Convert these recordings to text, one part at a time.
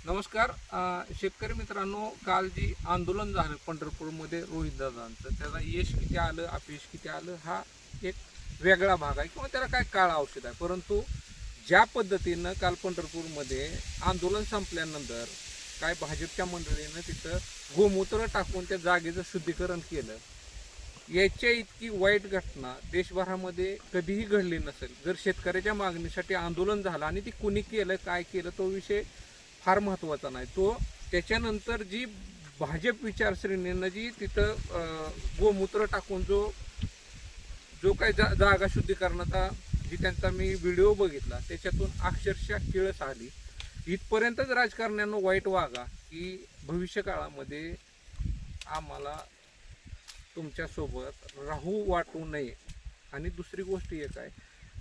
नमस्कार. शेतकरी मित्रांनो, काल जी आंदोलन झालं पंढरपूरमध्ये रोहित दादांचं, त्याला यश किती आलं अपयश किती आलं हा एक वेगळा भाग आहे किंवा त्याला काय काळ औषध आहे. परंतु ज्या पद्धतीनं काल पंढरपूरमध्ये आंदोलन संपल्यानंतर काय भाजपच्या मंडळीनं तिथं गोमूत्र टाकून त्या जागेचं शुद्धीकरण केलं, याच्या इतकी वाईट घटना देशभरामध्ये कधीही घडली नसेल. जर शेतकऱ्याच्या मागणीसाठी आंदोलन झालं आणि ती कुणी केलं काय केलं तो विषय फार महत्त्वाचा नाही. तो त्याच्यानंतर जी भाजप विचारसरणीनं जी तिथं गोमूत्र टाकून जो काही जागा शुद्धीकरणाचा जी त्यांचा मी व्हिडिओ बघितला त्याच्यातून अक्षरशः किळस आली. इथपर्यंतच राजकारण्यांना वाईट वागा की भविष्य काळामध्ये आम्हाला तुमच्यासोबत राहू वाटू नये. आणि दुसरी गोष्ट एक आहे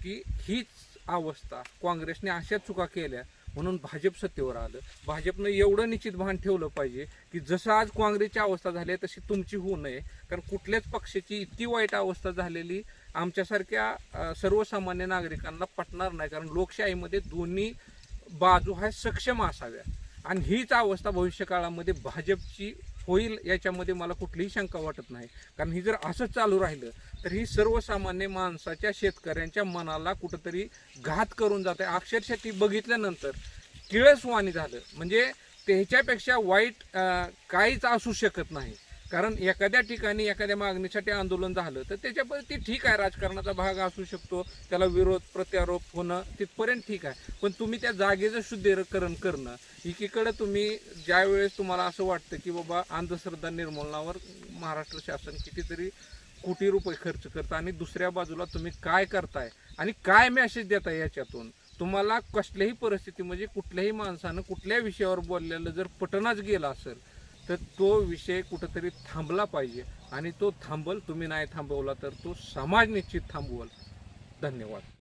की हीच अवस्था काँग्रेसने अशा चुका केल्या म्हणून भाजप सत्तेवर आलं. भाजपनं एवढं निश्चित भान ठेवलं पाहिजे की जसं आज काँग्रेसची अवस्था झाली आहे तशी तुमची होऊ नये. कारण कुठल्याच पक्षाची इतकी वाईट अवस्था झालेली आमच्यासारख्या सर्वसामान्य नागरिकांना पटणार नाही. कारण लोकशाहीमध्ये दोन्ही बाजू ह्या सक्षम असाव्या आणि हीच अवस्था भविष्यकाळामध्ये भाजपची होईल याच्यामध्ये मला कुठलीही शंका वाटत नाही. कारण ही जर असंच चालू राहिलं तर ही सर्वसामान्य माणसाच्या शेतकऱ्यांच्या मनाला कुठंतरी घात करून जात आहे. अक्षरशः ती बघितल्यानंतर किळसवाणी झालं. म्हणजे त्याच्यापेक्षा वाईट काहीच असू शकत नाही. कारण एखाद्या ठिकाणी एखाद्या मागणीसाठी आंदोलन झालं तर त्याच्यापर्यंत ठीक आहे, राजकारणाचा भाग असू शकतो, त्याला विरोध प्रत्यारोप होणं तिथपर्यंत ठीक आहे. पण तुम्ही त्या जागेचं शुद्धीकरण करणं, एकीकडे तुम्ही ज्यावेळेस तुम्हाला असं वाटतं की बाबा अंधश्रद्धा निर्मूलनावर महाराष्ट्र शासन कितीतरी कोटी रुपये खर्च करतं आणि दुसऱ्या बाजूला तुम्ही काय करताय आणि काय मेसेज देताय, याच्यातून तुम्हाला कसल्याही परिस्थिती म्हणजे कुठल्याही माणसानं कुठल्या विषयावर बोललेलं जर पटनाच गेला असेल तर तो विषय कुठंतरी थांबला पाहिजे. आणि तो थांबल, तुम्ही नाही थांबवला तर तो समाज निश्चित थांबवल. धन्यवाद.